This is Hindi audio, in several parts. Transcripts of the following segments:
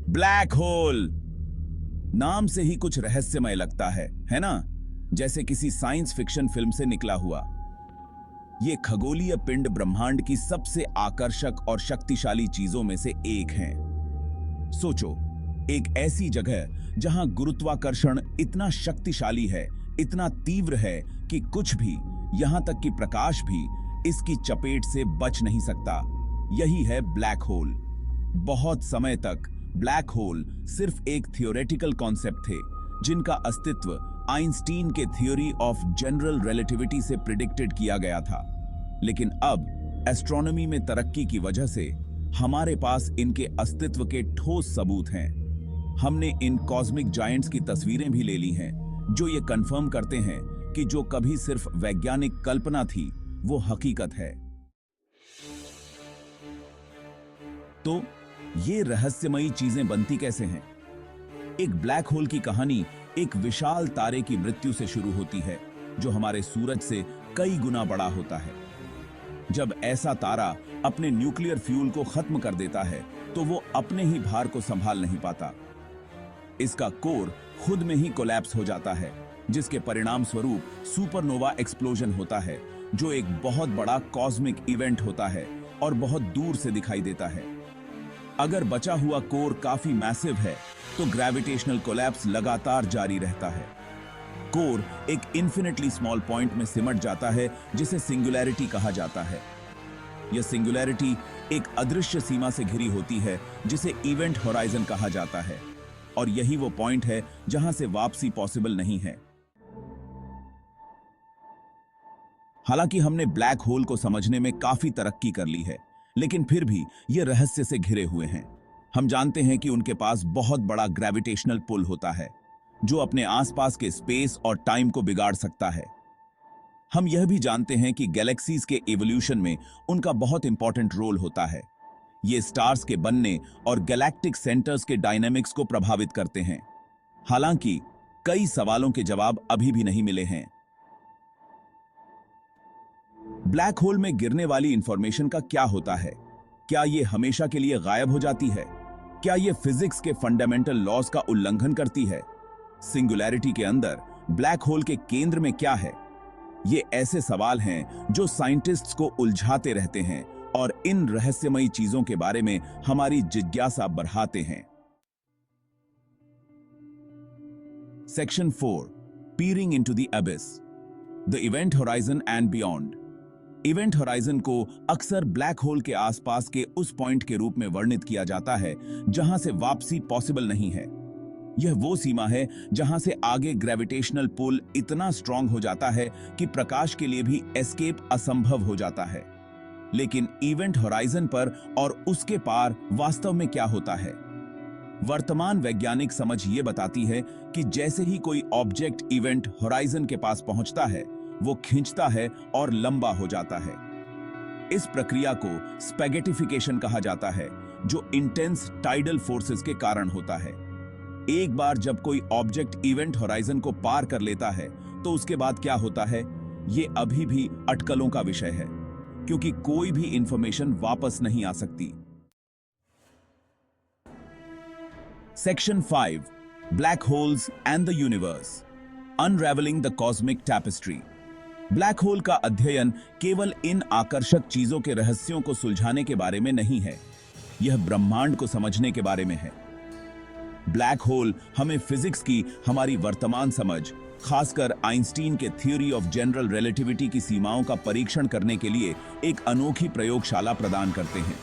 ब्लैक होल नाम से ही कुछ रहस्यमय लगता है ना? जैसे किसी साइंस फिक्शन फिल्म से निकला हुआ। ये खगोलीय पिंड ब्रह्मांड की सबसे आकर्षक और शक्तिशाली चीजों में से एक है। सोचो, एक ऐसी जगह जहां गुरुत्वाकर्षण इतना शक्तिशाली है, इतना तीव्र है कि कुछ भी, यहां तक कि प्रकाश भी, इसकी चपेट से बच नहीं सकता। यही है ब्लैक होल। बहुत समय तक ब्लैक होल सिर्फ एक थियोरेटिकल कॉन्सेप्ट थे, जिनका अस्तित्व आइंस्टीन के थ्योरी ऑफ जनरल रिलेटिविटी से प्रिडिक्टेड किया गया था। लेकिन अब एस्ट्रोनॉमी में तरक्की की वजह से हमारे पास इनके अस्तित्व के ठोस सबूत हैं। हमने इन कॉस्मिक जायंट्स की तस्वीरें भी ले ली हैं, जो ये कंफर्म करते हैं कि जो कभी सिर्फ वैज्ञानिक कल्पना थी, वो हकीकत है। तो ये रहस्यमयी चीजें बनती कैसे हैं? एक ब्लैक होल की कहानी एक विशाल तारे की मृत्यु से शुरू होती है, जो हमारे सूरज से कई गुना बड़ा होता है। जब ऐसा तारा अपने न्यूक्लियर फ्यूल को खत्म कर देता है, तो वो अपने ही भार को संभाल नहीं पाता। इसका कोर खुद में ही कोलैप्स हो जाता है, जिसके परिणाम स्वरूप सुपरनोवा एक्सप्लोजन होता है, जो एक बहुत बड़ा कॉस्मिक इवेंट होता है और बहुत दूर से दिखाई देता है। अगर बचा हुआ कोर काफी मैसिव है, तो ग्रेविटेशनल कोलैप्स लगातार जारी रहता है। कोर एक इन्फिनिटली स्मॉल पॉइंट में सिमट जाता है, जिसे सिंगुलैरिटी कहा जाता है। यह सिंगुलैरिटी एक अदृश्य सीमा से घिरी होती है, जिसे इवेंट होराइजन कहा जाता है, और यही वो पॉइंट है जहां से वापसी पॉसिबल नहीं है। हालांकि हमने ब्लैक होल को समझने में काफी तरक्की कर ली है, लेकिन फिर भी ये रहस्य से घिरे हुए हैं। हम जानते हैं कि उनके पास बहुत बड़ा ग्रेविटेशनल पुल होता है, जो अपने आसपास के स्पेस और टाइम को बिगाड़ सकता है। हम यह भी जानते हैं कि गैलेक्सीज के इवोल्यूशन में उनका बहुत इंपॉर्टेंट रोल होता है। ये स्टार्स के बनने और गैलेक्टिक सेंटर्स के डायनामिक्स को प्रभावित करते हैं। हालांकि कई सवालों के जवाब अभी भी नहीं मिले हैं। ब्लैक होल में गिरने वाली इंफॉर्मेशन का क्या होता है? क्या यह हमेशा के लिए गायब हो जाती है? क्या यह फिजिक्स के फंडामेंटल लॉज का उल्लंघन करती है? सिंगुलैरिटी के अंदर ब्लैक होल के केंद्र में क्या है? ये ऐसे सवाल हैं जो साइंटिस्ट्स को उलझाते रहते हैं और इन रहस्यमयी चीजों के बारे में हमारी जिज्ञासा बढ़ाते हैं। Section 4, peering into the abyss, the event horizon and beyond. Event horizon को अक्सर ब्लैक होल के आसपास के उस पॉइंट के रूप में वर्णित किया जाता है जहां से वापसी पॉसिबल नहीं है। यह वो सीमा है जहां से आगे ग्रेविटेशनल पुल इतना स्ट्रांग हो जाता है कि प्रकाश के लिए भी एस्केप असंभव हो जाता है। लेकिन इवेंट होराइजन पर और उसके पार वास्तव में क्या होता है? वर्तमान वैज्ञानिक समझ ये बताती है कि जैसे ही कोई ऑब्जेक्ट इवेंट होराइजन के पास पहुंचता है, वो खिंचता है और लंबा हो जाता है। इस प्रक्रिया को स्पैगेटिफिकेशन कहा जाता है, जो इंटेंस टाइडल फोर्सेस के कारण होता है। एक बार जब कोई ऑब्जेक्ट इवेंट होराइजन को पार कर लेता है, तो उसके बाद क्या होता है, ये अभी भी अटकलों का विषय है, क्योंकि कोई भी इंफॉर्मेशन वापस नहीं आ सकती। Section 5, black holes and the universe, unravelling the cosmic tapestry. Black hole का अध्ययन केवल इन आकर्षक चीजों के रहस्यों को सुलझाने के बारे में नहीं है, यह ब्रह्मांड को समझने के बारे में है। ब्लैक होल हमें फिजिक्स की हमारी वर्तमान समझ, खासकर आइंस्टीन के थ्योरी ऑफ जनरल रिलेटिविटी की सीमाओं का परीक्षण करने के लिए एक अनोखी प्रयोगशाला प्रदान करते हैं।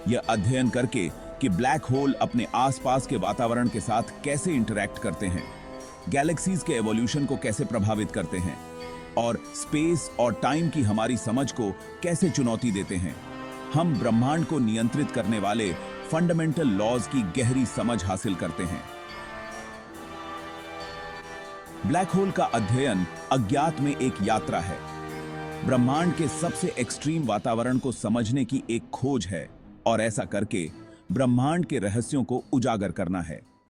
यह अध्ययन करके कि ब्लैक होल अपने आसपास के वातावरण के साथ कैसे इंटरैक्ट करते हैं, गैलेक्सीज के एवोल्यूशन को कैसे प्रभावित करते हैं और स्पेस और टाइम की हमारी समझ को कैसे चुनौती देते हैं, हम ब्रह्मांड को नियंत्रित करने वाले फंडामेंटल लॉज की गहरी समझ हासिल करते हैं। ब्लैक होल का अध्ययन अज्ञात में एक यात्रा है, ब्रह्मांड के सबसे एक्सट्रीम वातावरण को समझने की एक खोज है और ऐसा करके ब्रह्मांड के रहस्यों को उजागर करना है।